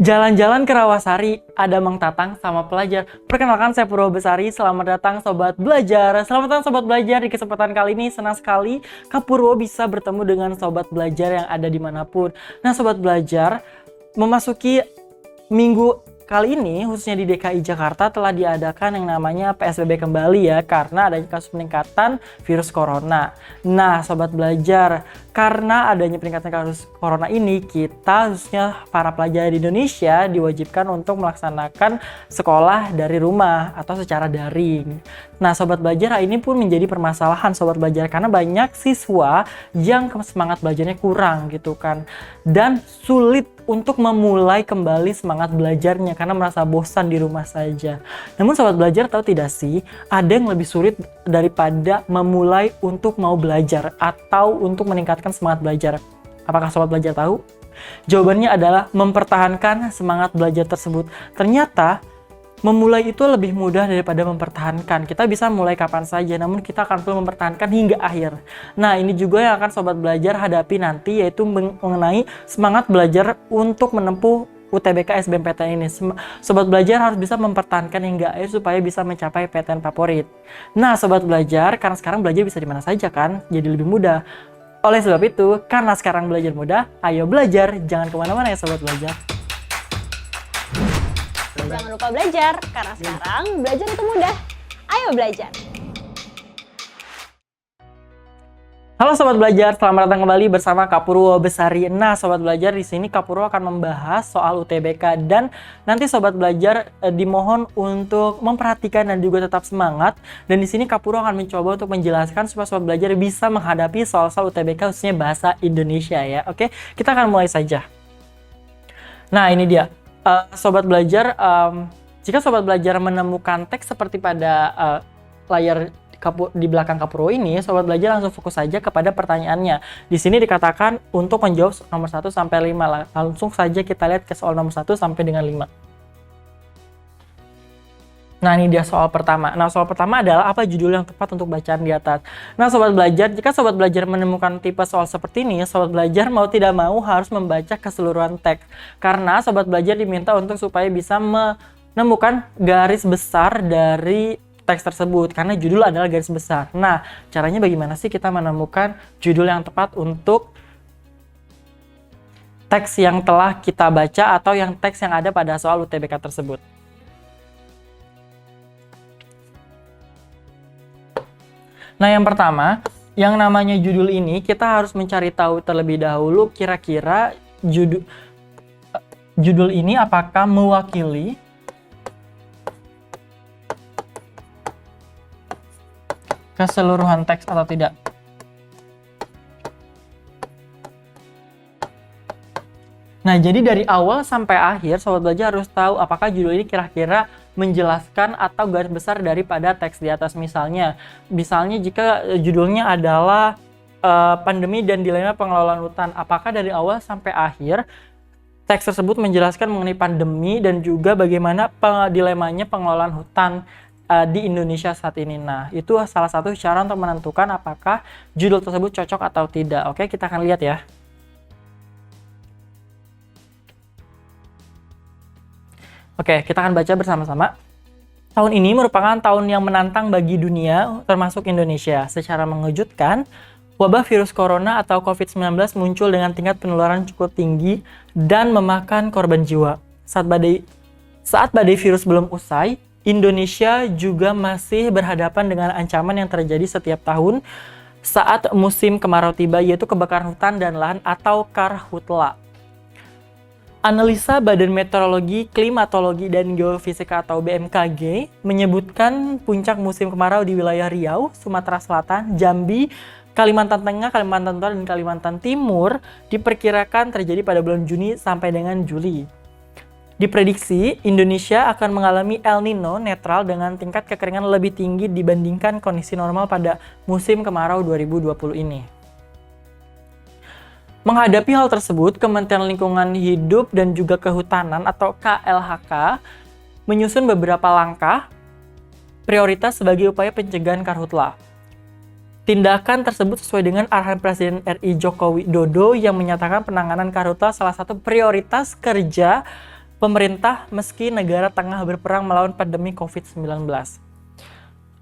Jalan-jalan ke Rawasari, ada Mang Tatang sama pelajar. Perkenalkan, saya Purwo Besari. Selamat datang Sobat Belajar. Selamat datang Sobat Belajar. Di kesempatan kali ini senang sekali Kak Purwo bisa bertemu dengan Sobat Belajar yang ada dimanapun. Nah Sobat Belajar, memasuki minggu kali ini, khususnya di DKI Jakarta, telah diadakan yang namanya PSBB kembali ya, karena adanya kasus peningkatan virus corona. Nah, Sobat Belajar, karena adanya peningkatan kasus corona ini, kita khususnya para pelajar di Indonesia diwajibkan untuk melaksanakan sekolah dari rumah atau secara daring. Nah, Sobat Belajar, ini pun menjadi permasalahan Sobat Belajar, karena banyak siswa yang semangat belajarnya kurang gitu kan, dan sulit untuk memulai kembali semangat belajarnya karena merasa bosan di rumah saja. Namun Sobat Belajar tahu tidak sih, ada yang lebih sulit daripada memulai untuk mau belajar atau untuk meningkatkan semangat belajar. Apakah Sobat Belajar tahu? Jawabannya adalah mempertahankan semangat belajar tersebut. Ternyata memulai itu lebih mudah daripada mempertahankan. Kita bisa mulai kapan saja, namun kita akan perlu mempertahankan hingga akhir. Nah, ini juga yang akan Sobat Belajar hadapi nanti, yaitu mengenai semangat belajar untuk menempuh UTBK SBMPTN ini. Sobat Belajar harus bisa mempertahankan hingga akhir supaya bisa mencapai PTN favorit. Nah, Sobat Belajar, karena sekarang belajar bisa di mana saja kan, jadi lebih mudah. Oleh sebab itu, karena sekarang belajar mudah, ayo belajar, jangan kemana-mana ya Sobat Belajar. Jangan lupa belajar, karena sekarang belajar itu mudah. Ayo belajar. Halo Sobat Belajar, selamat datang kembali bersama Kak Purwo Besari. Nah, Sobat Belajar, di sini Kak Purwo akan membahas soal UTBK, dan nanti Sobat Belajar dimohon untuk memperhatikan dan juga tetap semangat. Dan di sini Kak Purwo akan mencoba untuk menjelaskan supaya Sobat Belajar bisa menghadapi soal-soal UTBK khususnya bahasa Indonesia ya. Oke, kita akan mulai saja. Nah, ini dia. Sobat Belajar, jika Sobat Belajar menemukan teks seperti pada layar di belakang Kak Purwo ini, Sobat Belajar langsung fokus saja kepada pertanyaannya. Di sini dikatakan untuk menjawab nomor 1 sampai 5. Langsung saja kita lihat ke soal nomor 1 sampai dengan 5. Nah, ini dia soal pertama. Nah, soal pertama adalah apa judul yang tepat untuk bacaan di atas. Nah, Sobat Belajar, jika Sobat Belajar menemukan tipe soal seperti ini, Sobat Belajar mau tidak mau harus membaca keseluruhan teks. Karena Sobat Belajar diminta untuk supaya bisa menemukan garis besar dari teks tersebut, karena judul adalah garis besar. Nah, caranya bagaimana sih kita menemukan judul yang tepat untuk teks yang telah kita baca atau yang teks yang ada pada soal UTBK tersebut? Nah, yang pertama, yang namanya judul ini kita harus mencari tahu terlebih dahulu kira-kira judul ini apakah mewakili keseluruhan teks atau tidak. Nah, jadi dari awal sampai akhir Sobat Belajar harus tahu apakah judul ini kira-kira menjelaskan atau garis besar daripada teks di atas. Misalnya jika judulnya adalah pandemi dan dilema pengelolaan hutan, apakah dari awal sampai akhir teks tersebut menjelaskan mengenai pandemi dan juga bagaimana dilemanya pengelolaan hutan di Indonesia saat ini. Nah, itu salah satu cara untuk menentukan apakah judul tersebut cocok atau tidak. Oke, kita akan lihat ya. Oke, kita akan baca bersama-sama. Tahun ini merupakan tahun yang menantang bagi dunia, termasuk Indonesia. Secara mengejutkan, wabah virus corona atau COVID-19 muncul dengan tingkat penularan cukup tinggi dan memakan korban jiwa. Saat badai virus belum usai, Indonesia juga masih berhadapan dengan ancaman yang terjadi setiap tahun saat musim kemarau tiba, yaitu kebakaran hutan dan lahan atau karhutla. Analisa Badan Meteorologi, Klimatologi, dan Geofisika atau BMKG menyebutkan puncak musim kemarau di wilayah Riau, Sumatera Selatan, Jambi, Kalimantan Tengah, Kalimantan Utara, dan Kalimantan Timur diperkirakan terjadi pada bulan Juni sampai dengan Juli. Diprediksi Indonesia akan mengalami El Nino netral dengan tingkat kekeringan lebih tinggi dibandingkan kondisi normal pada musim kemarau 2020 ini. Menghadapi hal tersebut, Kementerian Lingkungan Hidup dan juga Kehutanan atau KLHK menyusun beberapa langkah prioritas sebagai upaya pencegahan karhutla. Tindakan tersebut sesuai dengan arahan Presiden RI Joko Widodo yang menyatakan penanganan karhutla salah satu prioritas kerja pemerintah meski negara tengah berperang melawan pandemi COVID-19.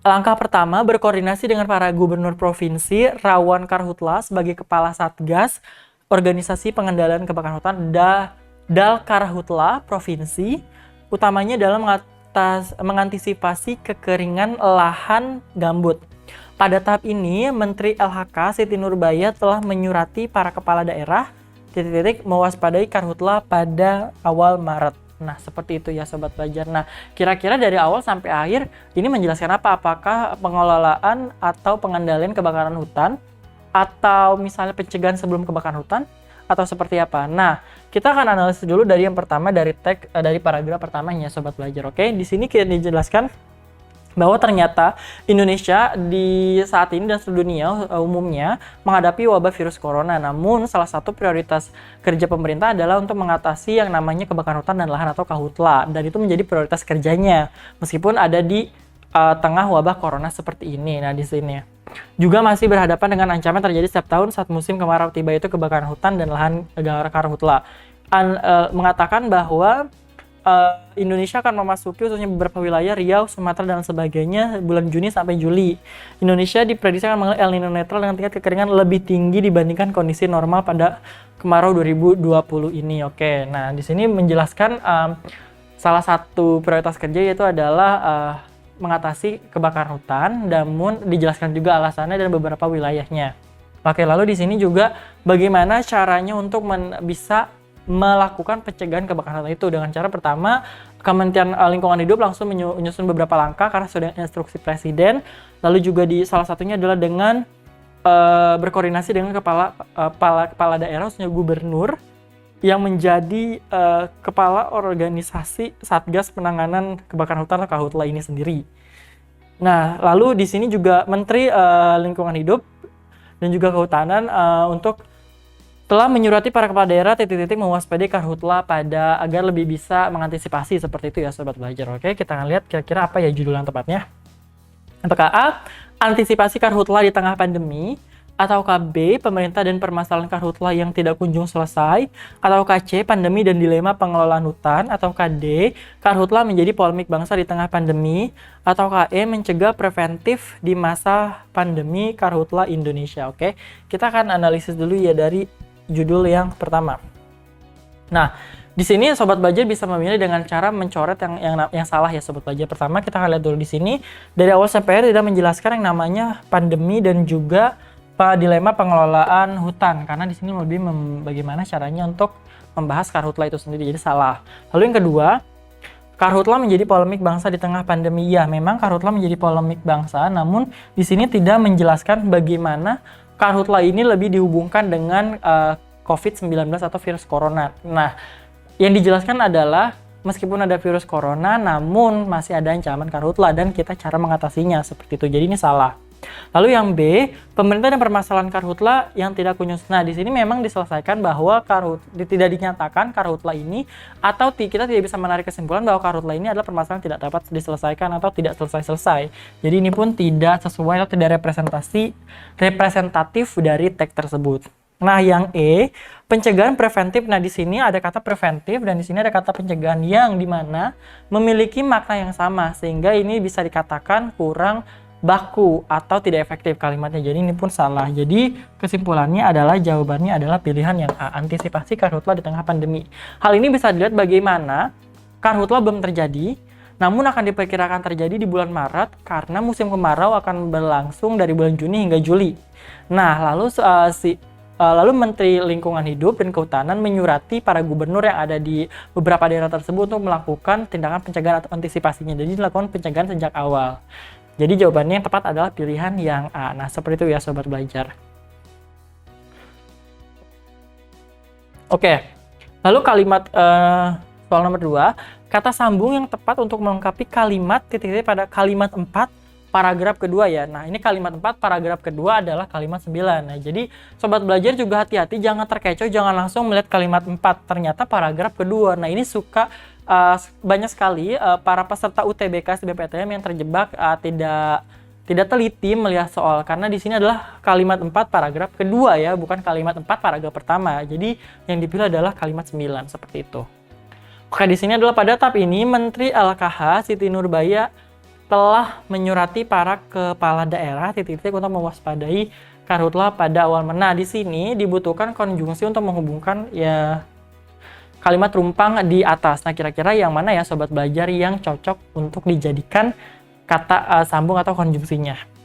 Langkah pertama, berkoordinasi dengan para gubernur provinsi, Rawan Karhutla sebagai kepala Satgas, Organisasi Pengendalian Kebakaran Hutan, Dal Karhutla Provinsi, utamanya dalam mengantisipasi kekeringan lahan gambut. Pada tahap ini, Menteri LHK Siti Nurbaya telah menyurati para kepala daerah mewaspadai karhutla pada awal Maret. Nah, seperti itu ya Sobat Belajar. Nah, kira-kira dari awal sampai akhir ini menjelaskan apa? Apakah pengelolaan atau pengendalian kebakaran hutan atau misalnya pencegahan sebelum kebakaran hutan atau seperti apa? Nah, kita akan analisis dulu dari yang pertama dari dari paragraf pertamanya Sobat Belajar. Oke, di sini kita dijelaskan bahwa ternyata Indonesia di saat ini dan seluruh dunia umumnya menghadapi wabah virus corona. Namun salah satu prioritas kerja pemerintah adalah untuk mengatasi yang namanya kebakaran hutan dan lahan atau karhutla, dan itu menjadi prioritas kerjanya meskipun ada di tengah wabah corona seperti ini. Nah, di sini juga masih berhadapan dengan ancaman terjadi setiap tahun saat musim kemarau tiba, itu kebakaran hutan dan lahan karhutla. Mengatakan bahwa Indonesia akan memasuki khususnya beberapa wilayah Riau, Sumatera dan sebagainya bulan Juni sampai Juli. Indonesia diprediksi akan mengalami El Nino netral dengan tingkat kekeringan lebih tinggi dibandingkan kondisi normal pada kemarau 2020 ini. Oke, nah di sini menjelaskan salah satu prioritas kerja yaitu adalah mengatasi kebakaran hutan, namun dijelaskan juga alasannya dan beberapa wilayahnya. Oke, lalu di sini juga bagaimana caranya untuk bisa melakukan pencegahan kebakaran hutan itu dengan cara pertama, Kementerian Lingkungan Hidup langsung menyusun beberapa langkah karena sudah instruksi Presiden. Lalu juga di salah satunya adalah dengan berkoordinasi dengan kepala daerah, khususnya gubernur yang menjadi kepala organisasi Satgas Penanganan Kebakaran Hutan atau Karhutla ini sendiri. Nah, lalu di sini juga Menteri Lingkungan Hidup dan juga Kehutanan untuk telah menyurati para kepala daerah mewaspadai karhutla agar lebih bisa mengantisipasi seperti itu ya Sobat Belajar. Oke, kita akan lihat kira-kira apa ya judul yang tepatnya. Apakah A, antisipasi karhutla di tengah pandemi, ataukah B, pemerintah dan permasalahan karhutla yang tidak kunjung selesai, ataukah C, pandemi dan dilema pengelolaan hutan, ataukah D, karhutla menjadi polemik bangsa di tengah pandemi, ataukah E, mencegah preventif di masa pandemi karhutla Indonesia. Oke, kita akan analisis dulu ya dari judul yang pertama. Nah, di sini Sobat Belajar bisa memilih dengan cara mencoret yang salah ya Sobat Belajar. Pertama kita akan lihat dulu di sini dari awal sampai akhir tidak menjelaskan yang namanya pandemi dan juga dilema pengelolaan hutan, karena di sini lebih bagaimana caranya untuk membahas karhutla itu sendiri, jadi salah. Lalu yang kedua, karhutla menjadi polemik bangsa di tengah pandemi. Ya, memang karhutla menjadi polemik bangsa, namun di sini tidak menjelaskan bagaimana karhutla ini lebih dihubungkan dengan COVID-19 atau virus corona. Nah, yang dijelaskan adalah meskipun ada virus corona, namun masih ada ancaman karhutla dan kita cara mengatasinya seperti itu. Jadi ini salah. Lalu yang B, pemerintah dan permasalahan karhutla yang tidak kunjung. Nah, di sini memang diselesaikan bahwa tidak dinyatakan karhutla ini atau kita tidak bisa menarik kesimpulan bahwa karhutla ini adalah permasalahan tidak dapat diselesaikan atau tidak selesai-selesai. Jadi ini pun tidak sesuai atau tidak representatif dari teks tersebut. Nah, yang E, pencegahan preventif. Nah, di sini ada kata preventif dan di sini ada kata pencegahan yang dimana memiliki makna yang sama sehingga ini bisa dikatakan kurang baku atau tidak efektif kalimatnya. Jadi ini pun salah. Jadi kesimpulannya adalah jawabannya adalah pilihan yang A, antisipasi karhutla di tengah pandemi. Hal ini bisa dilihat bagaimana karhutla belum terjadi, namun akan diperkirakan terjadi di bulan Maret karena musim kemarau akan berlangsung dari bulan Juni hingga Juli. Nah, lalu Menteri Lingkungan Hidup dan Kehutanan menyurati para gubernur yang ada di beberapa daerah tersebut untuk melakukan tindakan pencegahan atau antisipasinya. Jadi dilakukan pencegahan sejak awal. Jadi jawabannya yang tepat adalah pilihan yang A. Nah, seperti itu ya Sobat Belajar. Oke, lalu kalimat soal nomor 2. Kata sambung yang tepat untuk melengkapi kalimat titik-titik pada kalimat 4 paragraf kedua ya. Nah, ini kalimat 4 paragraf kedua adalah kalimat 9. Nah, jadi Sobat Belajar juga hati-hati, jangan terkecoh, jangan langsung melihat kalimat 4. Ternyata paragraf kedua. Nah, ini suka banyak sekali para peserta UTBK SBMPTN yang terjebak tidak teliti melihat soal, karena di sini adalah kalimat 4 paragraf kedua ya, bukan kalimat 4 paragraf pertama. Jadi yang dipilih adalah kalimat 9 seperti itu. Oke, di sini adalah pada tahap ini Menteri LKH Siti Nurbaya telah menyurati para kepala daerah titik-titik untuk mewaspadai karhutlah pada awal. Nah, di sini dibutuhkan konjungsi untuk menghubungkan ya kalimat rumpang di atas. Nah, kira-kira yang mana ya sobat belajar yang cocok untuk dijadikan kata sambung atau konjungsinya?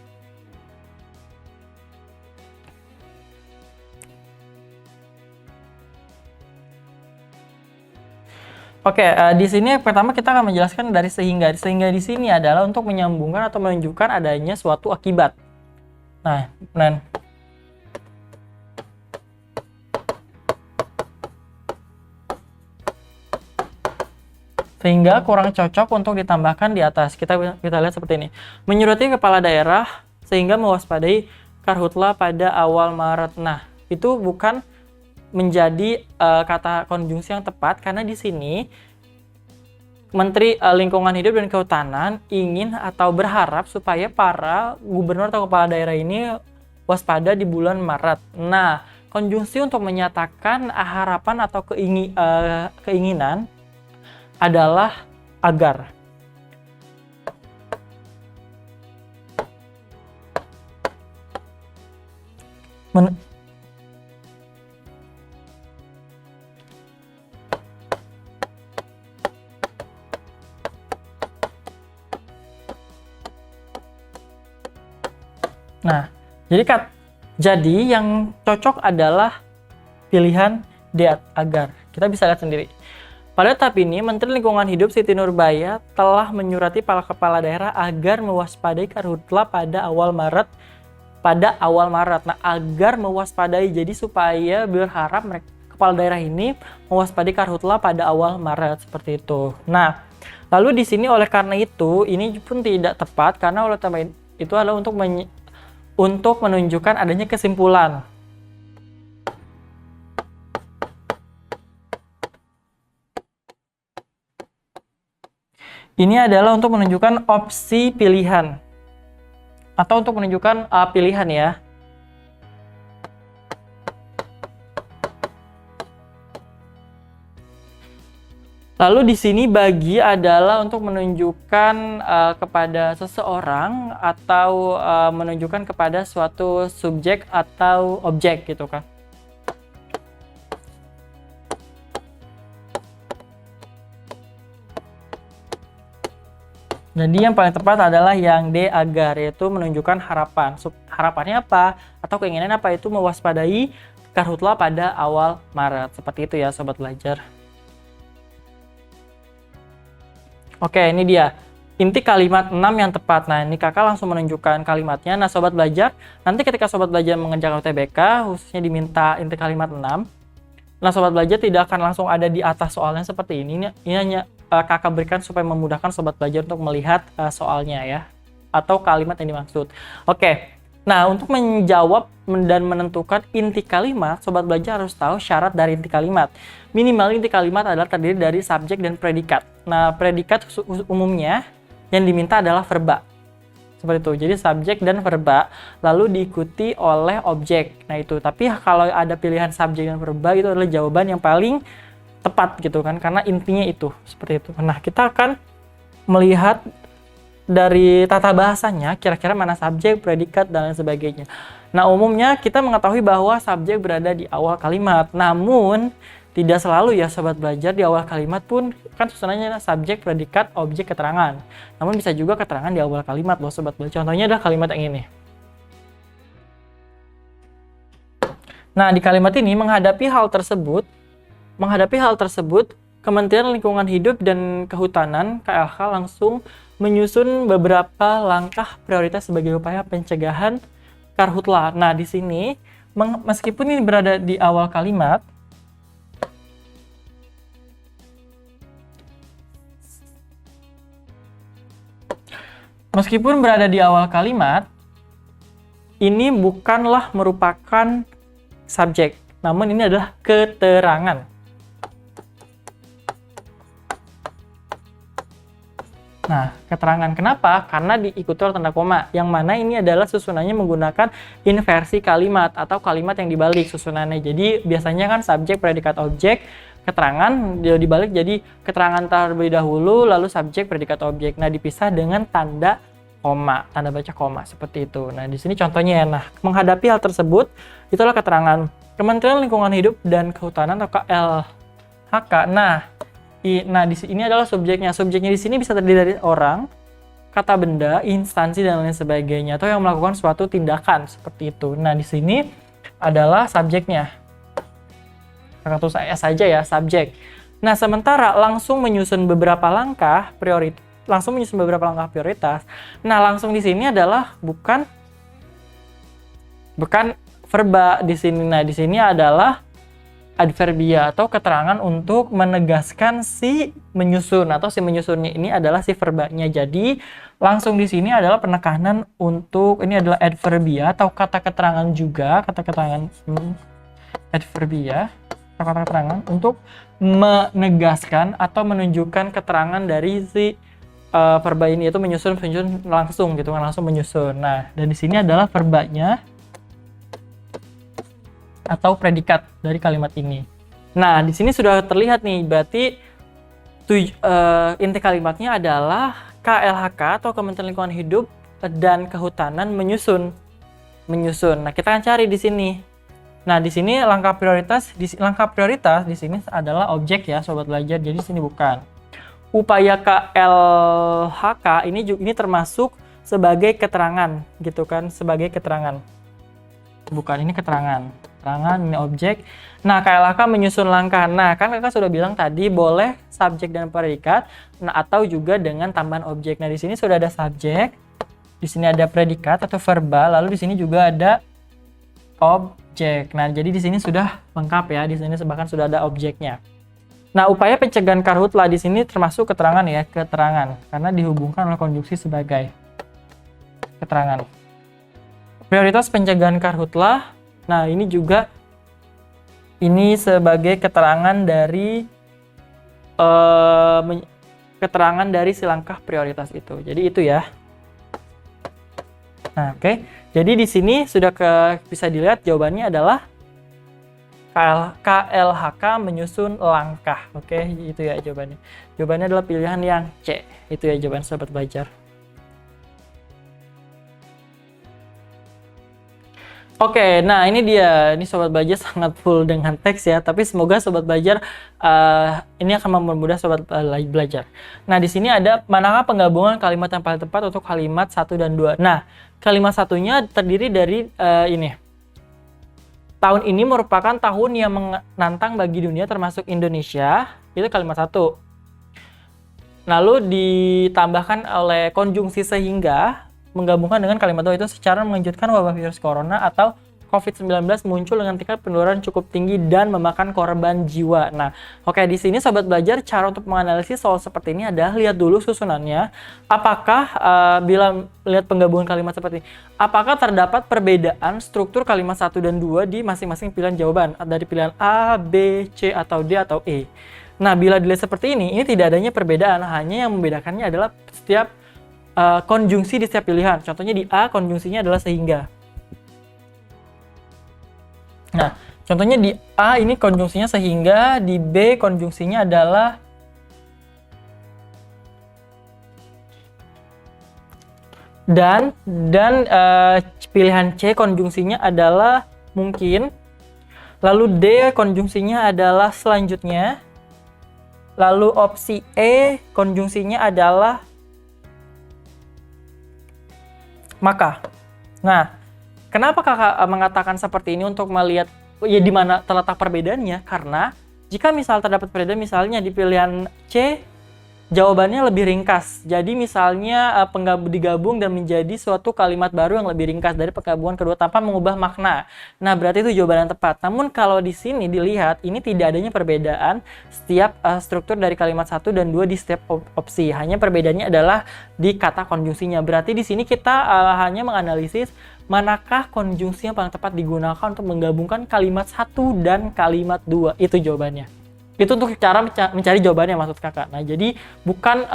Oke, di sini pertama kita akan menjelaskan dari sehingga. Sehingga di sini adalah untuk menyambungkan atau menunjukkan adanya suatu akibat. Nah, sehingga kurang cocok untuk ditambahkan di atas. Kita lihat seperti ini. Menyuruti kepala daerah sehingga mewaspadai karhutlah pada awal Maret. Nah, itu bukan menjadi kata konjungsi yang tepat karena di sini Menteri Lingkungan Hidup dan Kehutanan ingin atau berharap supaya para gubernur atau kepala daerah ini waspada di bulan Maret. Nah, konjungsi untuk menyatakan harapan atau keinginan adalah agar. Nah, jadi yang cocok adalah pilihan D, agar. Kita bisa lihat sendiri. Pada tahap ini, Menteri Lingkungan Hidup Siti Nurbaya telah menyurati para kepala daerah agar mewaspadai karhutlah pada awal Maret. Nah, agar mewaspadai, jadi supaya berharap mereka kepala daerah ini mewaspadai karhutlah pada awal Maret seperti itu. Nah, lalu di sini oleh karena itu ini pun tidak tepat karena oleh tambah itu adalah untuk menunjukkan adanya kesimpulan. Ini adalah untuk menunjukkan opsi pilihan atau untuk menunjukkan pilihan ya. Lalu di sini bagi adalah untuk menunjukkan kepada seseorang atau menunjukkan kepada suatu subjek atau objek gitu kan. Jadi yang paling tepat adalah yang D, agar, yaitu menunjukkan harapan. Harapannya apa atau keinginan apa, itu mewaspadai karhutlah pada awal Maret. Seperti itu ya sobat belajar. Oke, ini dia inti kalimat 6 yang tepat. Nah, ini kakak langsung menunjukkan kalimatnya. Nah, sobat belajar, nanti ketika sobat belajar mengerjakan UTBK, khususnya diminta inti kalimat 6. Nah, sobat belajar tidak akan langsung ada di atas soalnya seperti ini. Ini hanya kakak berikan supaya memudahkan sobat belajar untuk melihat soalnya ya, atau kalimat yang dimaksud. Oke, nah untuk menjawab dan menentukan inti kalimat, sobat belajar harus tahu syarat dari inti kalimat. Minimal inti kalimat adalah terdiri dari subjek dan predikat. Nah, predikat umumnya yang diminta adalah verba. Seperti itu. Jadi subjek dan verba lalu diikuti oleh objek. Nah, itu. Tapi kalau ada pilihan subjek dan verba, itu adalah jawaban yang paling tepat gitu kan, karena intinya itu seperti itu. Nah, kita akan melihat dari tata bahasanya kira-kira mana subjek, predikat dan lain sebagainya. Nah, umumnya kita mengetahui bahwa subjek berada di awal kalimat. Namun tidak selalu ya sobat belajar, di awal kalimat pun kan susunannya subjek, predikat, objek, keterangan. Namun bisa juga keterangan di awal kalimat loh sobat belajar. Contohnya adalah kalimat yang ini. Nah, di kalimat ini menghadapi hal tersebut, Kementerian Lingkungan Hidup dan Kehutanan (KLH) langsung menyusun beberapa langkah prioritas sebagai upaya pencegahan karhutlah. Nah, di sini meskipun ini berada di awal kalimat, ini bukanlah merupakan subjek, namun ini adalah keterangan. Nah, keterangan kenapa? Karena diikuti oleh tanda koma, yang mana ini adalah susunannya menggunakan inversi kalimat atau kalimat yang dibalik susunannya. Jadi biasanya kan subjek, predikat, objek, keterangan dibalik jadi keterangan terlebih dahulu lalu subjek predikat objek. Nah, dipisah dengan tanda koma, tanda baca koma seperti itu. Nah, di sini contohnya ya. Nah, menghadapi hal tersebut itulah keterangan Kementerian Lingkungan Hidup dan Kehutanan atau KLHK. Nah, ini adalah subjeknya. Subjeknya di sini bisa terdiri dari orang, kata benda, instansi dan lain sebagainya atau yang melakukan suatu tindakan seperti itu. Nah, di sini adalah subjeknya. Kartu saya saja ya, subjek. Nah, sementara langsung menyusun beberapa langkah prioritas. Nah, langsung di sini adalah bukan verba di sini. Nah, di sini adalah adverbia atau keterangan untuk menegaskan si menyusun atau si menyusunnya ini adalah si verbanya. Jadi, langsung di sini adalah penekanan untuk ini adalah adverbia atau kata keterangan juga, kata keterangan adverbia atau kata keterangan untuk menegaskan atau menunjukkan keterangan dari si verba ini, yaitu menyusun langsung gitu kan, langsung menyusun. Nah, dan di sini adalah verbanya atau predikat dari kalimat ini. Nah, di sini sudah terlihat nih, berarti inti kalimatnya adalah KLHK atau Kementerian Lingkungan Hidup dan Kehutanan menyusun. Nah, kita akan cari di sini. Nah, di sini langkah prioritas di sini adalah objek ya, sobat belajar. Jadi di sini bukan. Upaya KLHK ini termasuk sebagai keterangan gitu kan, sebagai keterangan. Bukan, ini keterangan. Keterangan ini objek. Nah, KLHK menyusun langkah. Nah, kan Kakak sudah bilang tadi boleh subjek dan predikat, nah atau juga dengan tambahan objek. Nah, di sini sudah ada subjek, di sini ada predikat atau verba, lalu di sini juga ada objek. Nah, jadi di sini sudah lengkap ya. Di sini bahkan sudah ada objeknya. Nah, upaya pencegahan karhutlah di sini termasuk keterangan ya, keterangan karena dihubungkan oleh konjungsi sebagai keterangan. Prioritas pencegahan karhutlah. Nah, ini juga ini sebagai keterangan dari keterangan dari si langkah prioritas itu. Jadi itu ya. Nah, oke. Jadi di sini sudah bisa dilihat jawabannya adalah KLHK menyusun langkah. Oke, itu ya jawabannya. Jawabannya adalah pilihan yang C. Itu ya jawaban sobat belajar. Oke, nah ini dia. Ini sobat belajar sangat full dengan teks ya. Tapi semoga sobat belajar ini akan mempermudah sobat belajar. Nah, di sini ada manakah penggabungan kalimat yang paling tepat untuk kalimat 1 dan 2. Nah, kalimat satunya terdiri dari ini. Tahun ini merupakan tahun yang menantang bagi dunia termasuk Indonesia. Itu kalimat 1. Lalu ditambahkan oleh konjungsi sehingga menggabungkan dengan kalimat 2 itu secara mengejutkan wabah virus corona atau COVID-19 muncul dengan tingkat penularan cukup tinggi dan memakan korban jiwa. Nah, oke, di sini sobat belajar cara untuk menganalisis soal seperti ini adalah lihat dulu susunannya. Apakah bila lihat penggabungan kalimat seperti ini, apakah terdapat perbedaan struktur kalimat 1 dan 2 di masing-masing pilihan jawaban dari pilihan A, B, C atau D atau E. Nah, bila dilihat seperti ini tidak adanya perbedaan, hanya yang membedakannya adalah setiap konjungsi di setiap pilihan. Contohnya di A konjungsinya adalah sehingga. Nah, contohnya di A ini konjungsinya sehingga, di B konjungsinya adalah dan pilihan C konjungsinya adalah mungkin. Lalu D konjungsinya adalah selanjutnya. Lalu opsi E konjungsinya adalah maka. Nah, kenapa kakak mengatakan seperti ini untuk melihat ya di mana terletak perbedaannya? Karena jika misal terdapat perbedaan misalnya di pilihan C jawabannya lebih ringkas. Jadi misalnya digabung dan menjadi suatu kalimat baru yang lebih ringkas dari penggabungan kedua tanpa mengubah makna. Nah, berarti itu jawaban yang tepat. Namun kalau di sini dilihat ini tidak adanya perbedaan setiap struktur dari kalimat 1 dan 2 di setiap opsi. Hanya perbedaannya adalah di kata konjungsinya. Berarti di sini kita hanya menganalisis manakah konjungsi yang paling tepat digunakan untuk menggabungkan kalimat 1 dan kalimat 2. Itu jawabannya. Itu untuk cara mencari jawabannya maksud kakak. Nah, jadi bukan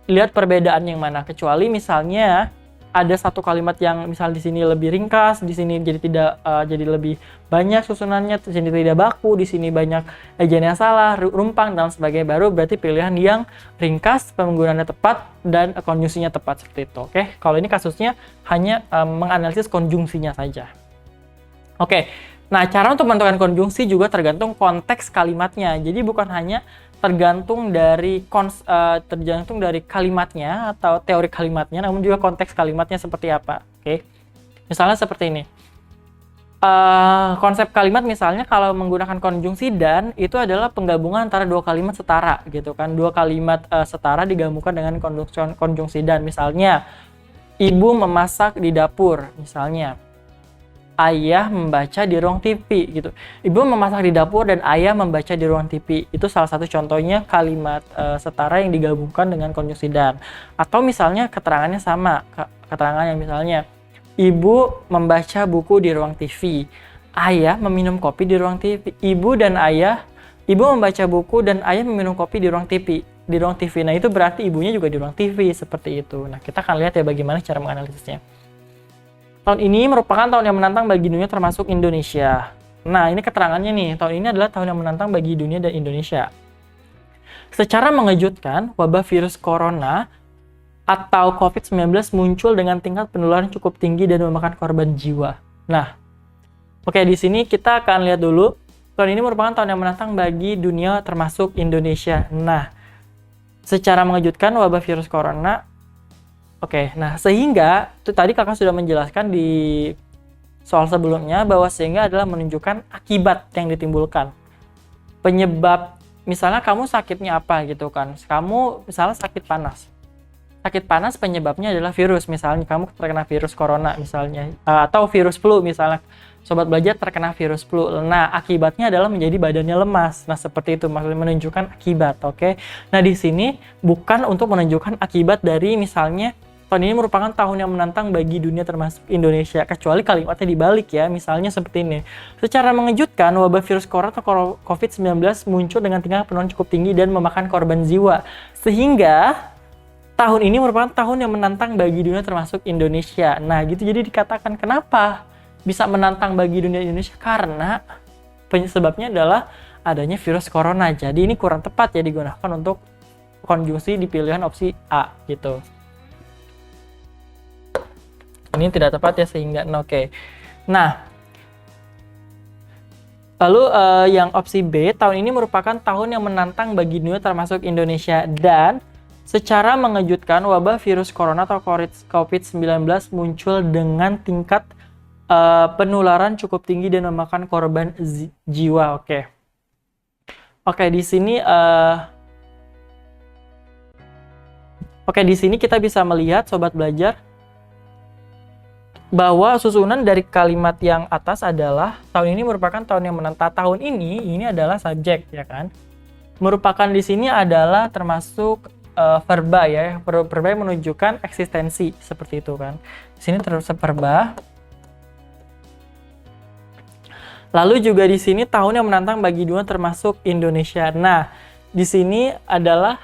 lihat perbedaan yang mana. Kecuali misalnya ada satu kalimat yang misal di sini lebih ringkas, di sini jadi tidak jadi lebih banyak susunannya, di sini tidak baku, di sini banyak ejaan yang salah, rumpang dan sebagainya, baru berarti pilihan yang ringkas, penggunaannya tepat dan konjungsinya tepat seperti itu. Oke, kalau ini kasusnya hanya menganalisis konjungsinya saja. Oke. Nah, cara untuk menentukan konjungsi juga tergantung konteks kalimatnya. Jadi bukan hanya tergantung dari kalimatnya atau teori kalimatnya, namun juga konteks kalimatnya seperti apa. Oke, misalnya seperti ini. Konsep kalimat misalnya kalau menggunakan konjungsi dan itu adalah penggabungan antara dua kalimat setara gitu kan. Dua kalimat setara digabungkan dengan konjungsi dan. Misalnya, ibu memasak di dapur misalnya. Ayah membaca di ruang TV gitu. Ibu memasak di dapur dan ayah membaca di ruang TV. Itu salah satu contohnya kalimat setara yang digabungkan dengan konjungsi dan. Atau misalnya keterangannya sama. Keterangan yang misalnya ibu membaca buku di ruang TV. Ayah meminum kopi di ruang TV. Ibu membaca buku dan ayah meminum kopi di ruang TV. Di ruang TV. Nah, itu berarti ibunya juga di ruang TV seperti itu. Nah, kita akan lihat ya bagaimana cara menganalisisnya. Tahun ini merupakan tahun yang menantang bagi dunia termasuk Indonesia. Nah, ini keterangannya nih. Tahun ini adalah tahun yang menantang bagi dunia dan Indonesia. Secara mengejutkan, wabah virus corona atau COVID-19 muncul dengan tingkat penularan cukup tinggi dan memakan korban jiwa. Nah, oke, di sini kita akan lihat dulu. Tahun ini merupakan tahun yang menantang bagi dunia termasuk Indonesia. Nah, secara mengejutkan wabah virus corona. Oke, nah sehingga itu tadi kakak sudah menjelaskan di soal sebelumnya bahwa sehingga adalah menunjukkan akibat yang ditimbulkan. Penyebab, misalnya kamu sakitnya apa gitu kan. Kamu misalnya sakit panas. Sakit panas penyebabnya adalah virus. Misalnya kamu terkena virus corona misalnya. Atau virus flu misalnya. Sobat belajar terkena virus flu. Nah, akibatnya adalah menjadi badannya lemas. Nah, seperti itu maksudnya menunjukkan akibat, oke. Nah, di sini bukan untuk menunjukkan akibat dari misalnya tahun ini merupakan tahun yang menantang bagi dunia termasuk Indonesia, kecuali kalimatnya dibalik ya. Misalnya seperti ini. Secara mengejutkan, wabah virus corona atau COVID-19 muncul dengan tingkat penularan cukup tinggi dan memakan korban jiwa. Sehingga tahun ini merupakan tahun yang menantang bagi dunia termasuk Indonesia. Nah, gitu jadi dikatakan kenapa bisa menantang bagi dunia Indonesia, karena penyebabnya adalah adanya virus corona. Jadi ini kurang tepat ya digunakan untuk konjungsi di pilihan opsi A gitu. Ini tidak tepat ya sehingga oke. Nah, lalu yang opsi B, tahun ini merupakan tahun yang menantang bagi dunia termasuk Indonesia dan secara mengejutkan wabah virus corona atau COVID-19 muncul dengan tingkat penularan cukup tinggi dan memakan korban jiwa. Oke, di sini di sini kita bisa melihat sobat belajar bahwa susunan dari kalimat yang atas adalah tahun ini merupakan tahun yang menantang. Tahun ini adalah subjek ya kan. Merupakan di sini adalah termasuk verba ya. Verba yang menunjukkan eksistensi seperti itu kan. Di sini terus verba. Lalu juga di sini tahun yang menantang bagi dunia termasuk Indonesia. Nah, di sini adalah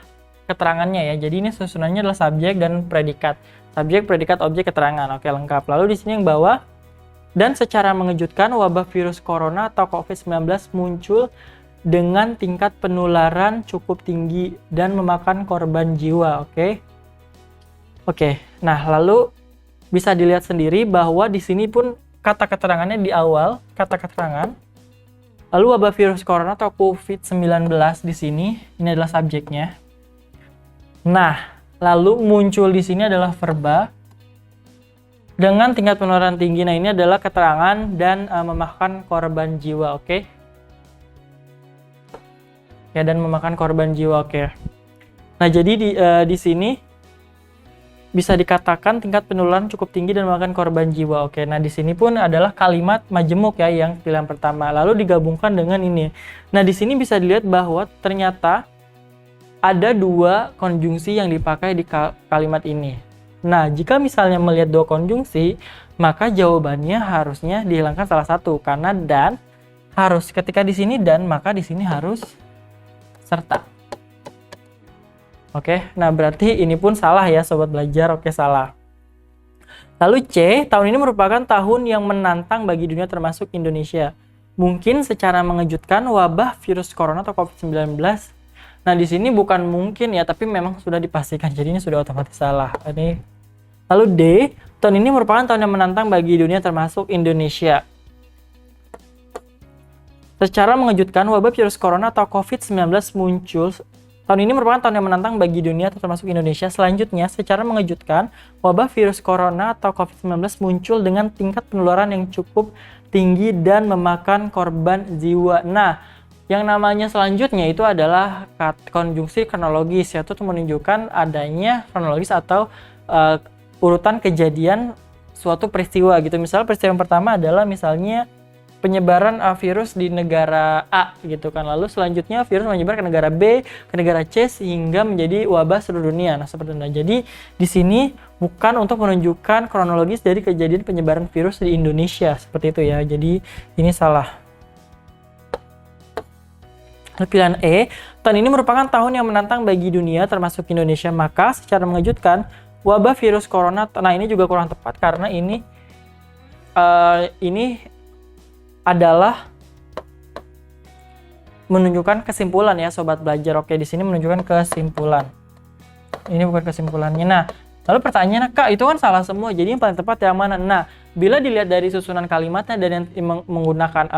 keterangannya ya. Jadi ini susunannya adalah subjek dan predikat. Subjek, predikat, objek, keterangan. Oke, lengkap. Lalu di sini yang bawah, dan secara mengejutkan wabah virus corona atau COVID-19 muncul dengan tingkat penularan cukup tinggi dan memakan korban jiwa. Oke. Nah, lalu bisa dilihat sendiri bahwa di sini pun kata keterangannya di awal, kata keterangan. Lalu wabah virus corona atau COVID-19 di sini, ini adalah subjeknya. Nah, lalu muncul di sini adalah verba dengan tingkat penularan tinggi. Nah, ini adalah keterangan dan memakan korban jiwa, oke. Ya, dan memakan korban jiwa, oke. Nah, jadi di sini bisa dikatakan tingkat penularan cukup tinggi dan memakan korban jiwa. Oke, nah di sini pun adalah kalimat majemuk ya yang pilihan pertama. Lalu digabungkan dengan ini. Nah, di sini bisa dilihat bahwa ternyata ada dua konjungsi yang dipakai di kalimat ini. Nah, jika misalnya melihat dua konjungsi, maka jawabannya harusnya dihilangkan salah satu karena dan harus. Ketika di sini dan, maka di sini harus serta. Oke, nah berarti ini pun salah ya sobat belajar. Oke, salah. Lalu C, tahun ini merupakan tahun yang menantang bagi dunia termasuk Indonesia. Mungkin secara mengejutkan wabah virus corona atau COVID-19. Nah, di sini bukan mungkin ya, tapi memang sudah dipastikan. Jadi ini sudah otomatis salah. Lalu D, tahun ini merupakan tahun yang menantang bagi dunia termasuk Indonesia. Secara mengejutkan wabah virus corona atau COVID-19 muncul. Tahun ini merupakan tahun yang menantang bagi dunia termasuk Indonesia. Selanjutnya, secara mengejutkan, wabah virus corona atau COVID-19 muncul dengan tingkat penularan yang cukup tinggi dan memakan korban jiwa. Nah, yang namanya selanjutnya itu adalah konjungsi kronologis, yaitu menunjukkan adanya kronologis atau urutan kejadian suatu peristiwa gitu. Misal peristiwa yang pertama adalah misalnya penyebaran virus di negara A gitu kan. Lalu selanjutnya virus menyebar ke negara B, ke negara C sehingga menjadi wabah seluruh dunia. Nah, seperti itu. Jadi di sini bukan untuk menunjukkan kronologis dari kejadian penyebaran virus di Indonesia seperti itu ya. Jadi ini salah. Pilihan E, tahun ini merupakan tahun yang menantang bagi dunia termasuk Indonesia. Maka secara mengejutkan wabah virus corona, nah ini juga kurang tepat karena ini adalah menunjukkan kesimpulan ya sobat belajar. Oke, di sini menunjukkan kesimpulan. Ini bukan kesimpulannya. Nah, lalu pertanyaannya, Kak, itu kan salah semua. Jadi yang paling tepat yang mana? Nah, bila dilihat dari susunan kalimatnya dan yang menggunakan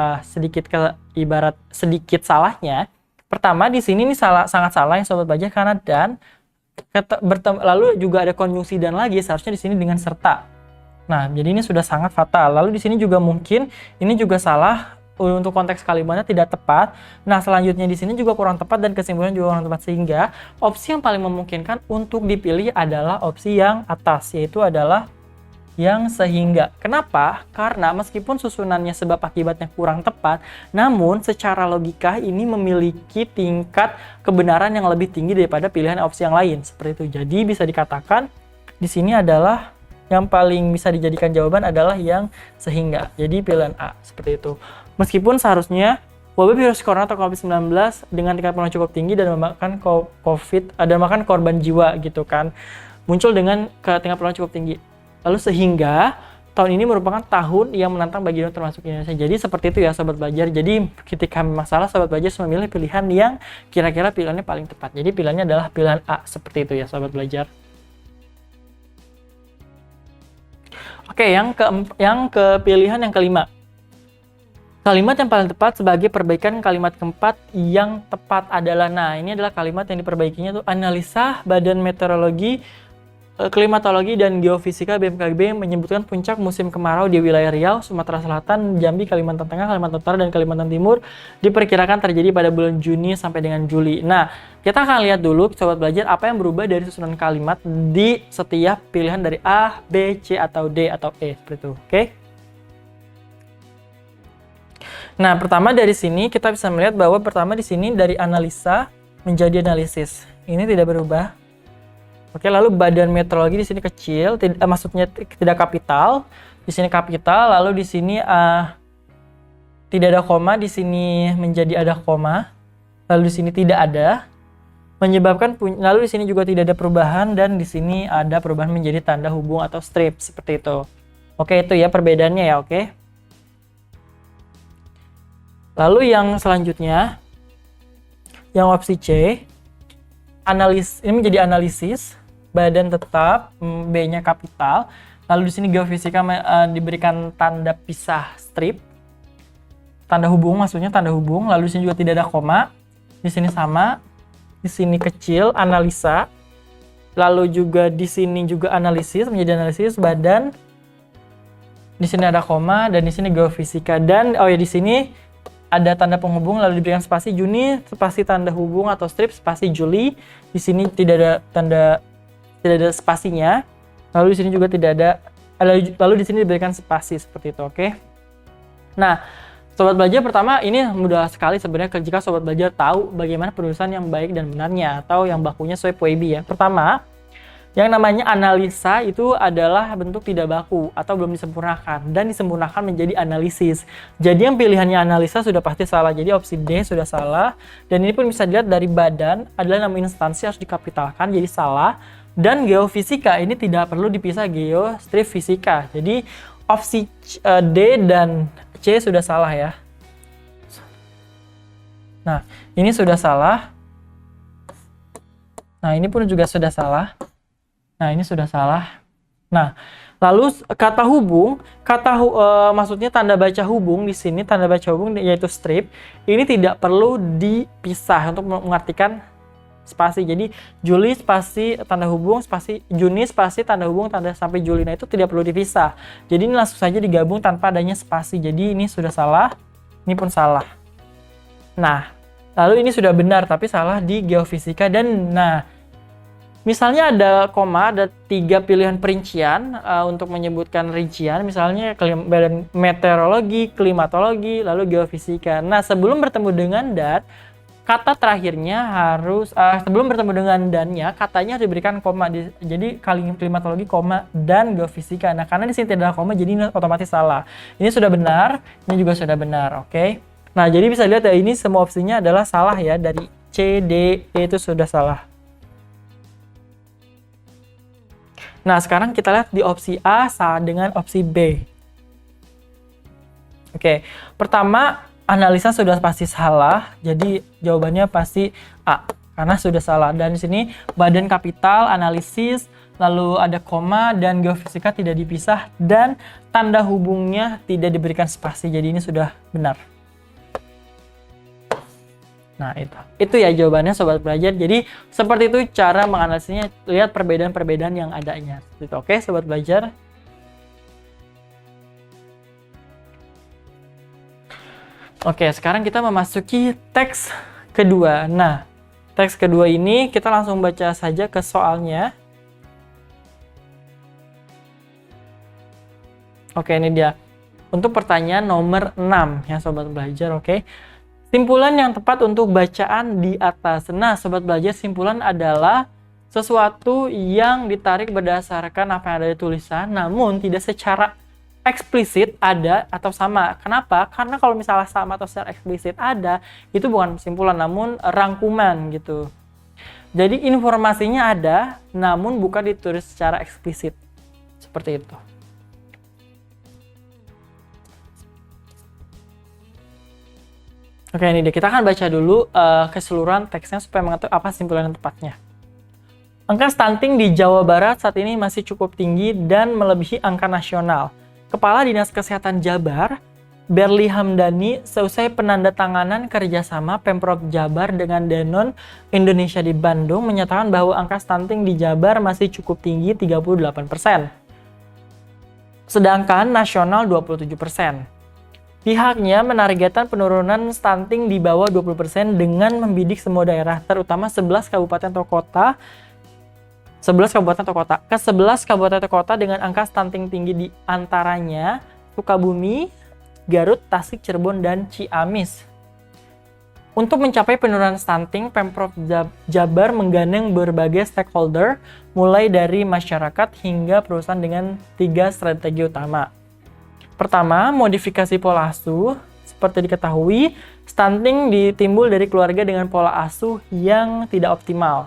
ibarat sedikit salahnya, pertama di sini ini sangat salah yang sobat belajar karena dan lalu juga ada konjungsi dan lagi, seharusnya di sini dengan serta. Nah, jadi ini sudah sangat fatal. Lalu di sini juga mungkin ini juga salah untuk konteks kalimatnya tidak tepat. Nah, selanjutnya di sini juga kurang tepat dan kesimpulannya juga kurang tepat, sehingga opsi yang paling memungkinkan untuk dipilih adalah opsi yang atas, yaitu adalah yang sehingga. Kenapa? Karena meskipun susunannya sebab akibatnya kurang tepat, namun secara logika ini memiliki tingkat kebenaran yang lebih tinggi daripada pilihan opsi yang lain. Seperti itu. Jadi bisa dikatakan di sini adalah yang paling bisa dijadikan jawaban adalah yang sehingga. Jadi pilihan A seperti itu. Meskipun seharusnya wabah virus corona atau COVID-19 dengan tingkat penularan cukup tinggi dan memakan memakan korban jiwa gitu kan, muncul dengan tingkat penularan cukup tinggi. Lalu sehingga tahun ini merupakan tahun yang menantang bagi dunia termasuk Indonesia. Jadi seperti itu ya sobat belajar. Jadi ketika masalah sobat belajar harus memilih pilihan yang kira-kira pilihannya paling tepat. Jadi pilihannya adalah pilihan A seperti itu ya sobat belajar. Oke, yang pilihan yang kelima. Kalimat yang paling tepat sebagai perbaikan kalimat keempat yang tepat adalah, nah ini adalah kalimat yang diperbaikinya tuh analisa Badan Meteorologi, Klimatologi dan Geofisika BMKG menyebutkan puncak musim kemarau di wilayah Riau, Sumatera Selatan, Jambi, Kalimantan Tengah, Kalimantan Utara, dan Kalimantan Timur diperkirakan terjadi pada bulan Juni sampai dengan Juli. Nah, kita akan lihat dulu sobat belajar apa yang berubah dari susunan kalimat di setiap pilihan dari A, B, C, atau D, atau E seperti itu. Oke? Nah, pertama dari sini kita bisa melihat bahwa pertama di sini dari analisa menjadi analisis. Ini tidak berubah. Oke, lalu badan meteorologi di sini kecil, maksudnya tidak kapital. Di sini kapital, lalu di sini tidak ada koma, di sini menjadi ada koma. Lalu di sini tidak ada. Menyebabkan lalu di sini juga tidak ada perubahan dan di sini ada perubahan menjadi tanda hubung atau strip seperti itu. Oke, itu ya perbedaannya ya, oke. Lalu yang selanjutnya yang opsi C, ini menjadi analisis. Badan tetap, B-nya kapital. Lalu di sini geofisika diberikan tanda pisah strip. Tanda hubung maksudnya tanda hubung. Lalu di sini juga tidak ada koma. Di sini sama. Di sini kecil analisa. Lalu juga di sini juga analisis menjadi analisis badan. Di sini ada koma dan di sini geofisika dan di sini ada tanda penghubung lalu diberikan spasi Juni, spasi tanda hubung atau strip, spasi Juli. Di sini tidak ada spasinya. Lalu di sini juga tidak ada, lalu di sini diberikan spasi seperti itu, oke? Nah, sobat belajar pertama ini mudah sekali sebenarnya jika sobat belajar tahu bagaimana penulisan yang baik dan benarnya atau yang bakunya sesuai POEB ya. Pertama, yang namanya analisa itu adalah bentuk tidak baku atau belum disempurnakan dan disempurnakan menjadi analisis. Jadi yang pilihannya analisa sudah pasti salah. Jadi opsi D sudah salah dan ini pun bisa dilihat dari badan adalah nama instansi harus dikapitalkan jadi salah. Dan geofisika ini tidak perlu dipisah geostrip fisika. Jadi opsi D dan C sudah salah ya. Nah, ini sudah salah. Nah, ini pun juga sudah salah. Nah, ini sudah salah. Nah, lalu kata hubung, maksudnya tanda baca hubung di sini, tanda baca hubung yaitu strip, ini tidak perlu dipisah untuk mengartikan spasi. Jadi Juli spasi tanda hubung spasi Juni spasi tanda hubung tanda sampai Juli. Nah, itu tidak perlu dipisah. Jadi ini langsung saja digabung tanpa adanya spasi. Jadi ini sudah salah, ini pun salah. Nah, lalu ini sudah benar tapi salah di geofisika. Dan nah, misalnya ada koma, ada 3 pilihan perincian untuk menyebutkan rincian, misalnya meteorologi, klimatologi, lalu geofisika. Nah, sebelum bertemu dengan dat, kata terakhirnya harus sebelum bertemu dengan dannya, katanya harus diberikan koma. Jadi klimatologi, koma, dan geofisika. Nah, karena di sini tidak ada koma, jadi ini otomatis salah. Ini sudah benar, ini juga sudah benar, oke? Nah, jadi bisa lihat ya, ini semua opsinya adalah salah ya, dari C, D, E itu sudah salah. Nah, sekarang kita lihat di opsi A sama dengan opsi B. Oke, pertama analisa sudah pasti salah, jadi jawabannya pasti A karena sudah salah. Dan di sini badan kapital, analisis, lalu ada koma dan geofisika tidak dipisah dan tanda hubungnya tidak diberikan spasi. Jadi ini sudah benar. Nah, itu ya jawabannya sobat belajar. Jadi seperti itu cara menganalisisnya, lihat perbedaan-perbedaan yang adanya. Gitu. Oke, sobat belajar. Oke, sekarang kita memasuki teks kedua. Nah, teks kedua ini kita langsung baca saja ke soalnya. Oke, ini dia. Untuk pertanyaan nomor 6 ya sobat belajar, oke. Simpulan yang tepat untuk bacaan di atas. Nah, sobat belajar, simpulan adalah sesuatu yang ditarik berdasarkan apa yang ada di tulisan, namun tidak secara eksplisit ada atau sama. Kenapa? Karena kalau misalnya sama atau secara eksplisit ada, itu bukan kesimpulan, namun rangkuman gitu. Jadi informasinya ada, namun bukan ditulis secara eksplisit. Seperti itu. Oke, ini deh. Kita akan baca dulu keseluruhan teksnya supaya mengetahui apa simpulan yang tepatnya. Angka stunting di Jawa Barat saat ini masih cukup tinggi dan melebihi angka nasional. Kepala Dinas Kesehatan Jabar, Berli Hamdani, seusai penandatanganan kerjasama Pemprov Jabar dengan Danone Indonesia di Bandung, menyatakan bahwa angka stunting di Jabar masih cukup tinggi 38%. Sedangkan nasional 27%. Pihaknya menargetkan penurunan stunting di bawah 20% dengan membidik semua daerah, terutama 11 kabupaten atau kota. Ke 11 kabupaten atau kota dengan angka stunting tinggi di antaranya Sukabumi, Garut, Tasik, Cirebon, dan Ciamis. Untuk mencapai penurunan stunting, Pemprov Jabar menggandeng berbagai stakeholder, mulai dari masyarakat hingga perusahaan dengan 3 strategi utama. Pertama, modifikasi pola asuh. Seperti diketahui, stunting ditimbul dari keluarga dengan pola asuh yang tidak optimal.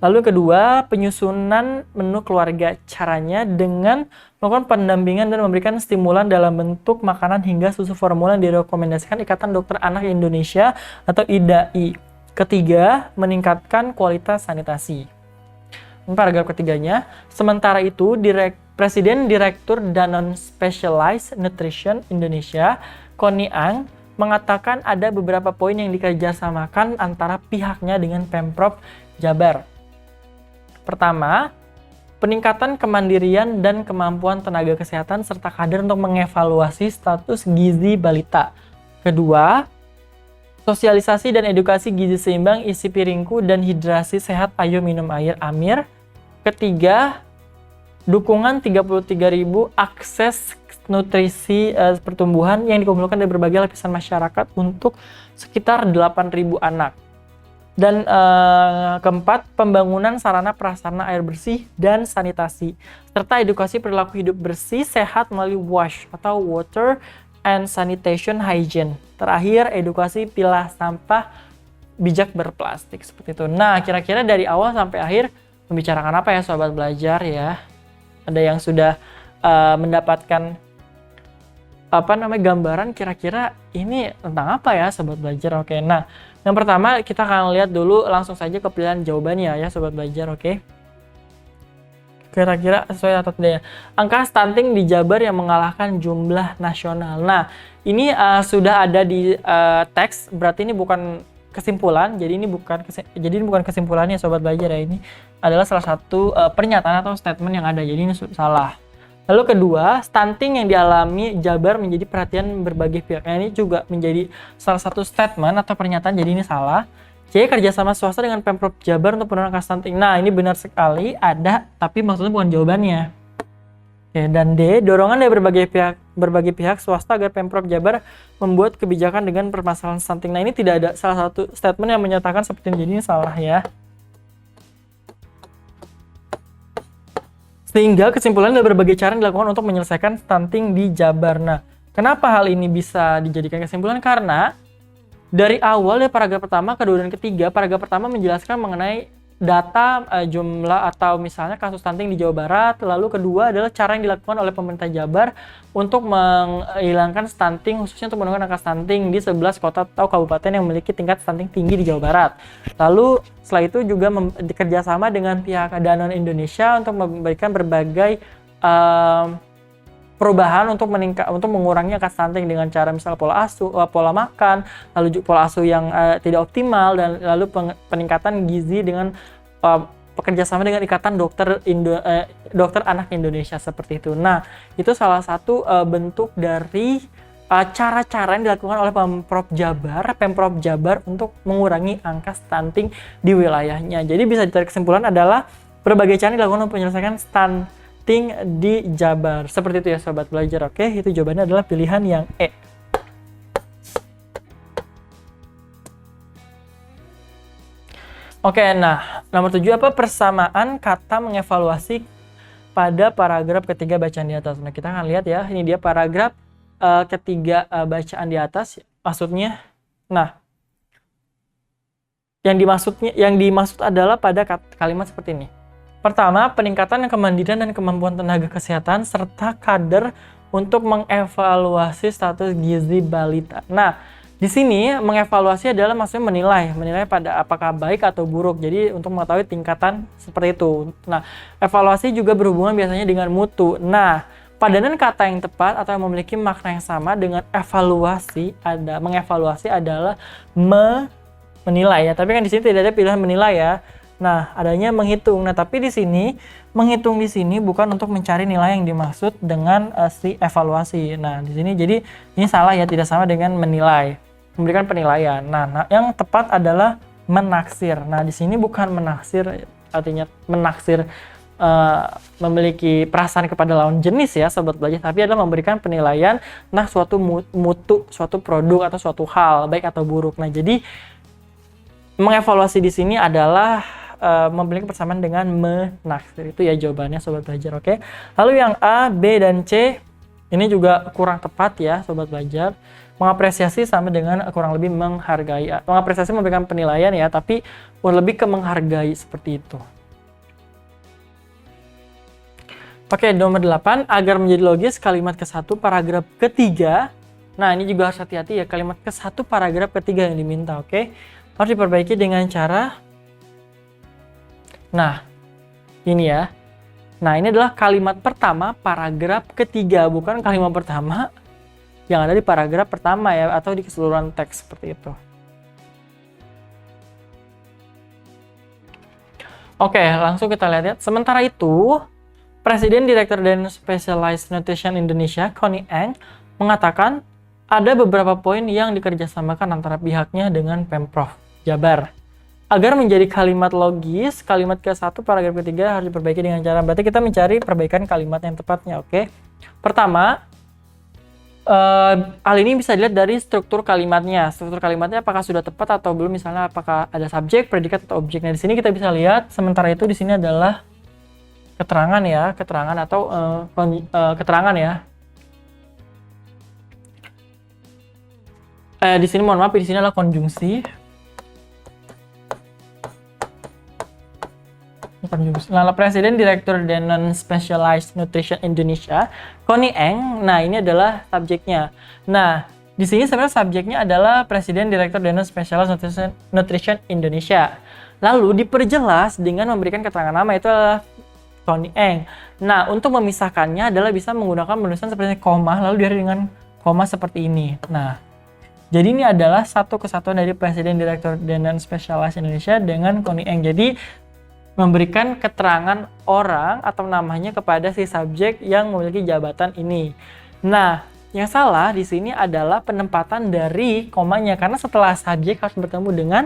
Lalu kedua, penyusunan menu keluarga. Caranya dengan melakukan pendampingan dan memberikan stimulan dalam bentuk makanan hingga susu formula yang direkomendasikan Ikatan Dokter Anak Indonesia atau IDAI. Ketiga, meningkatkan kualitas sanitasi. Paragraf ketiganya, sementara itu Presiden Direktur Danone Specialized Nutrition Indonesia, Connie Ang, mengatakan ada beberapa poin yang dikerjasamakan antara pihaknya dengan Pemprov Jabar. Pertama, peningkatan kemandirian dan kemampuan tenaga kesehatan serta kader untuk mengevaluasi status gizi balita. Kedua, sosialisasi dan edukasi gizi seimbang, isi piringku, dan hidrasi sehat, ayo minum air, AMIR. Ketiga, dukungan 33.000 akses nutrisi pertumbuhan yang dikumpulkan dari berbagai lapisan masyarakat untuk sekitar 8.000 anak. Dan keempat, pembangunan sarana prasarana air bersih dan sanitasi, serta edukasi perilaku hidup bersih sehat melalui WASH atau Water and Sanitation Hygiene. Terakhir, edukasi pilah sampah bijak berplastik, seperti itu. Nah, kira-kira dari awal sampai akhir, membicarakan apa ya sobat belajar ya? Ada yang sudah mendapatkan gambaran kira-kira ini tentang apa ya sobat belajar? Oke, nah yang pertama kita akan lihat dulu langsung saja ke pilihan jawabannya ya sobat belajar. Oke, kira-kira sesuai atau tidak ya? Angka stunting di Jabar yang mengalahkan jumlah nasional. Nah ini sudah ada di teks, berarti ini bukan kesimpulan. Jadi ini bukan kesimpulannya sobat belajar ya, ini adalah salah satu pernyataan atau statement yang ada. Jadi ini salah. Lalu kedua, stunting yang dialami Jabar menjadi perhatian berbagai pihak. Nah, ini juga menjadi salah satu statement atau pernyataan, jadi ini salah. C, kerjasama swasta dengan Pemprov Jabar untuk penurunan angka stunting. Nah, ini benar sekali, ada, tapi maksudnya bukan jawabannya. Oke, dan D, dorongan dari berbagai pihak swasta agar Pemprov Jabar membuat kebijakan dengan permasalahan stunting. Nah, ini tidak ada salah satu statement yang menyatakan seperti ini, jadi ini salah ya. Sehingga kesimpulannya ada berbagai cara yang dilakukan untuk menyelesaikan stunting di Jabar. Nah, kenapa hal ini bisa dijadikan kesimpulan? Karena dari awal ya paragraf pertama, kedua, dan ketiga, paragraf pertama menjelaskan mengenai data jumlah atau misalnya kasus stunting di Jawa Barat. Lalu kedua adalah cara yang dilakukan oleh pemerintah Jabar untuk menghilangkan stunting, khususnya untuk menurunkan angka stunting di 11 kota atau kabupaten yang memiliki tingkat stunting tinggi di Jawa Barat. Lalu setelah itu juga bekerjasama dengan pihak Danone Indonesia untuk memberikan berbagai perubahan untuk mengurangi angka stunting dengan cara misalnya pola makan, lalu juga pola asuh yang tidak optimal, dan lalu peningkatan gizi dengan bekerjasama dengan Ikatan Dokter Anak Indonesia seperti itu. Nah, itu salah satu bentuk dari cara-cara yang dilakukan oleh Pemprov Jabar untuk mengurangi angka stunting di wilayahnya. Jadi bisa ditarik kesimpulan adalah berbagai cara yang dilakukan untuk menyelesaikan stunting di Jabar. Seperti itu ya sobat belajar. Oke, itu jawabannya adalah pilihan yang E. Oke, nah nomor 7, apa persamaan kata mengevaluasi pada paragraf ketiga bacaan di atas? Nah, kita akan lihat ya, ini dia paragraf ketiga bacaan di atas. Maksudnya, nah yang dimaksud adalah pada kalimat seperti ini. Pertama, peningkatan kemandirian dan kemampuan tenaga kesehatan serta kader untuk mengevaluasi status gizi balita. Nah, di sini mengevaluasi adalah maksudnya menilai pada apakah baik atau buruk. Jadi untuk mengetahui tingkatan seperti itu. Nah, evaluasi juga berhubungan biasanya dengan mutu. Nah, padanan kata yang tepat atau yang memiliki makna yang sama dengan mengevaluasi adalah menilai ya. Tapi kan di sini tidak ada pilihan menilai ya. Nah, adanya menghitung. Nah, tapi di sini menghitung di sini bukan untuk mencari nilai yang dimaksud dengan si evaluasi. Nah, di sini jadi ini salah ya, tidak sama dengan menilai, memberikan penilaian. Nah, yang tepat adalah menaksir. Nah, di sini bukan menaksir, artinya menaksir memiliki perasaan kepada lawan jenis ya sobat belajar, tapi adalah memberikan penilaian suatu mutu, suatu produk atau suatu hal baik atau buruk. Nah, jadi mengevaluasi di sini adalah memiliki persamaan dengan menaksir. Itu ya jawabannya sobat belajar. Oke. Lalu yang A, B, dan C ini juga kurang tepat ya sobat belajar. Mengapresiasi sama dengan kurang lebih menghargai. Mengapresiasi memberikan penilaian ya, tapi lebih ke menghargai seperti itu. Oke, nomor 8, agar menjadi logis kalimat ke-1 paragraf ketiga. Nah, ini juga harus hati-hati ya, kalimat ke-1 paragraf ketiga yang diminta. Oke. Harus diperbaiki dengan cara, nah ini ya. Nah, ini adalah kalimat pertama paragraf ketiga, bukan kalimat pertama yang ada di paragraf pertama ya, atau di keseluruhan teks seperti itu. Oke, langsung kita lihat ya. Sementara itu, Presiden Direktur dan Specialized Nutrition Indonesia, Connie Eng, mengatakan ada beberapa poin yang dikerjasamakan antara pihaknya dengan Pemprov Jabar. Agar menjadi kalimat logis, kalimat ke-1 paragraf ketiga harus diperbaiki dengan cara, berarti kita mencari perbaikan kalimat yang tepatnya. Oke. Pertama, hal ini bisa dilihat dari struktur kalimatnya. Struktur kalimatnya apakah sudah tepat atau belum, misalnya apakah ada subjek, predikat, atau objek. Nah, di sini kita bisa lihat, sementara itu di sini adalah keterangan ya, keterangan atau keterangan ya. Di sini mohon maaf, di sini adalah konjungsi. Presiden Direktur Danone Specialized Nutrition Indonesia, Connie Eng. Nah, ini adalah subjeknya. Nah, di sini sebenarnya subjeknya adalah Presiden Direktur Danone Specialized Nutrition Indonesia. Lalu diperjelas dengan memberikan keterangan nama, itu adalah Connie Eng. Nah, untuk memisahkannya adalah bisa menggunakan penulisan seperti koma, lalu diakhiri dengan koma seperti ini. Nah, jadi ini adalah satu kesatuan dari Presiden Direktur Danone Specialized Indonesia dengan Connie Eng. Jadi memberikan keterangan orang atau namanya kepada si subjek yang memiliki jabatan ini. Nah, yang salah di sini adalah penempatan dari komanya, karena setelah subjek harus bertemu dengan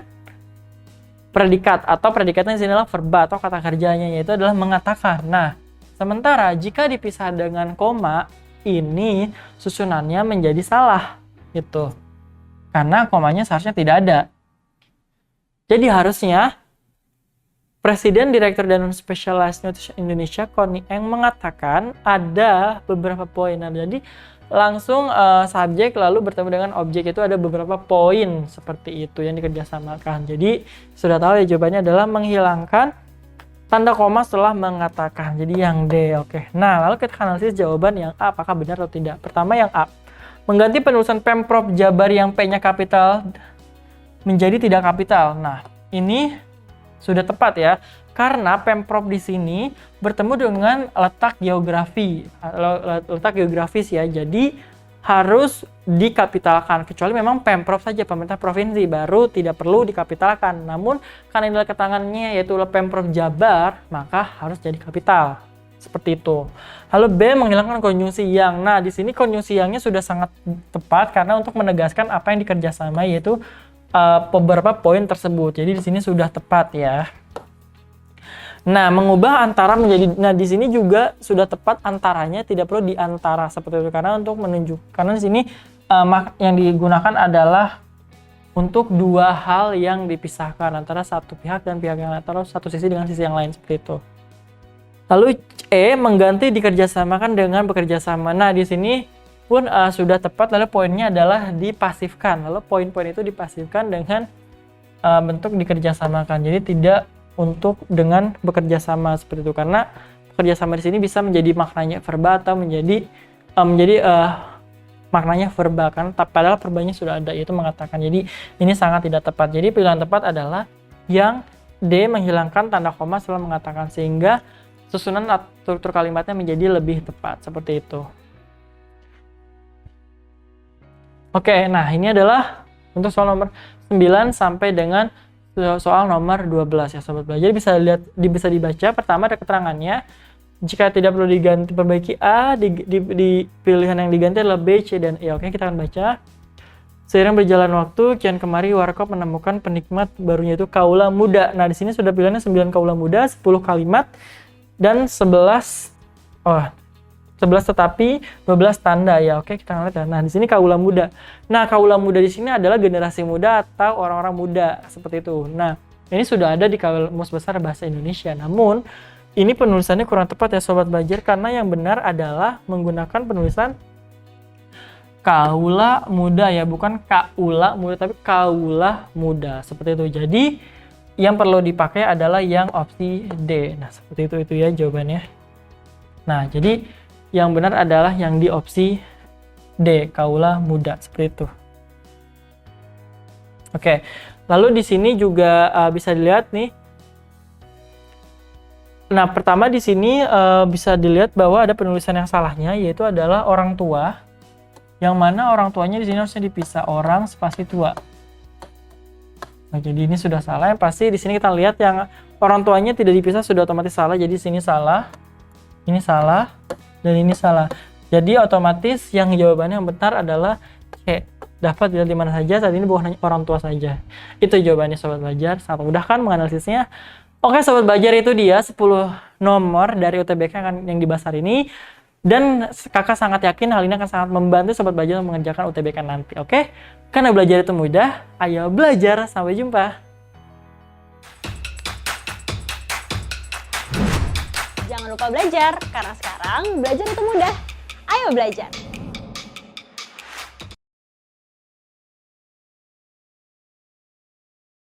predikat, atau predikatnya di sini adalah verba atau kata kerjanya, yaitu adalah mengatakan. Nah, sementara jika dipisah dengan koma, ini susunannya menjadi salah gitu. Karena komanya seharusnya tidak ada. Jadi harusnya Presiden Direktur Danone Specialized Nutrition Indonesia, Connie Eng, mengatakan ada beberapa poin. Nah, jadi langsung subjek lalu bertemu dengan objek, itu ada beberapa poin seperti itu yang dikerjasamakan. Jadi sudah tahu ya, jawabannya adalah menghilangkan tanda koma setelah mengatakan. Jadi yang D. Oke. Nah, lalu kita analisis jawaban yang A, apakah benar atau tidak. Pertama yang A. Mengganti penulisan Pemprov Jabar yang P-nya kapital menjadi tidak kapital. Nah, ini sudah tepat ya, karena Pemprov di sini bertemu dengan letak geografis ya, jadi harus dikapitalkan, kecuali memang Pemprov saja, pemerintah provinsi, baru tidak perlu dikapitalkan. Namun karena ini ketangannya yaitu Pemprov Jabar, maka harus jadi kapital. Seperti itu. Lalu B, menghilangkan konjungsi yang. Nah, di sini konjungsi yangnya sudah sangat tepat karena untuk menegaskan apa yang dikerjasama, yaitu beberapa poin tersebut. Jadi di sini sudah tepat ya. Nah, mengubah antara menjadi, nah di sini juga sudah tepat, antaranya tidak perlu diantara seperti itu, karena untuk menunjukkan, karena di sini yang digunakan adalah untuk dua hal yang dipisahkan antara satu pihak dan pihak yang lain, atau satu sisi dengan sisi yang lain seperti itu. Lalu E, mengganti dikerjasamakan dengan bekerjasama. Nah, di sini pun sudah tepat, lalu poinnya adalah dipasifkan. Lalu poin-poin itu dipasifkan dengan bentuk dikerjasamakan. Jadi tidak untuk dengan bekerjasama seperti itu, karena bekerjasama di sini bisa menjadi maknanya verba atau menjadi maknanya verba kan, padahal verbanya sudah ada, yaitu mengatakan. Jadi ini sangat tidak tepat. Jadi pilihan tepat adalah yang D, menghilangkan tanda koma setelah mengatakan, sehingga susunan struktur kalimatnya menjadi lebih tepat seperti itu. Oke, nah ini adalah untuk soal nomor 9 sampai dengan soal nomor 12 ya sobat belajar. Bisa dibaca. Pertama ada keterangannya. Jika tidak perlu diganti, perbaiki A, di pilihan yang diganti adalah B, C, dan E. Oke, kita akan baca. Seiring berjalan waktu, kian kemari Warkop menemukan penikmat barunya, itu kaula muda. Nah, di sini sudah pilihannya 9 kaula muda, 10 kalimat, dan 11 tetapi 12 tanda ya. Oke, kita lihat ya. Nah, di sini kaula muda. Nah, kaula muda di sini adalah generasi muda atau orang-orang muda seperti itu. Nah, ini sudah ada di Kamus Besar Bahasa Indonesia. Namun, ini penulisannya kurang tepat ya sobat belajar, karena yang benar adalah menggunakan penulisan kaula muda ya, bukan kaula muda tapi kaula muda seperti itu. Jadi, yang perlu dipakai adalah yang opsi D. Nah, seperti itu ya jawabannya. Nah, jadi yang benar adalah yang di opsi D, kaula muda, seperti itu. Oke, lalu di sini juga bisa dilihat nih. Nah, pertama di sini bisa dilihat bahwa ada penulisan yang salahnya, yaitu adalah orang tua. Yang mana orang tuanya di sini harusnya dipisah, orang spasi tua. Nah, jadi ini sudah salah. Yang pasti di sini kita lihat yang orang tuanya tidak dipisah sudah otomatis salah. Jadi di sini salah, ini salah, dan ini salah. Jadi otomatis yang jawabannya yang benar adalah C. Dapat dilihat di mana saja, saat ini bukan hanya orang tua saja. Itu jawabannya sobat belajar. Sangat mudah kan menganalisisnya? Oke sobat belajar, itu dia 10 nomor dari UTBK yang dibahas hari ini. Dan kakak sangat yakin hal ini akan sangat membantu sobat belajar mengerjakan UTBK nanti. Oke? Karena belajar itu mudah, ayo belajar. Sampai jumpa. Jangan lupa belajar, karena sekarang belajar itu mudah. Ayo belajar!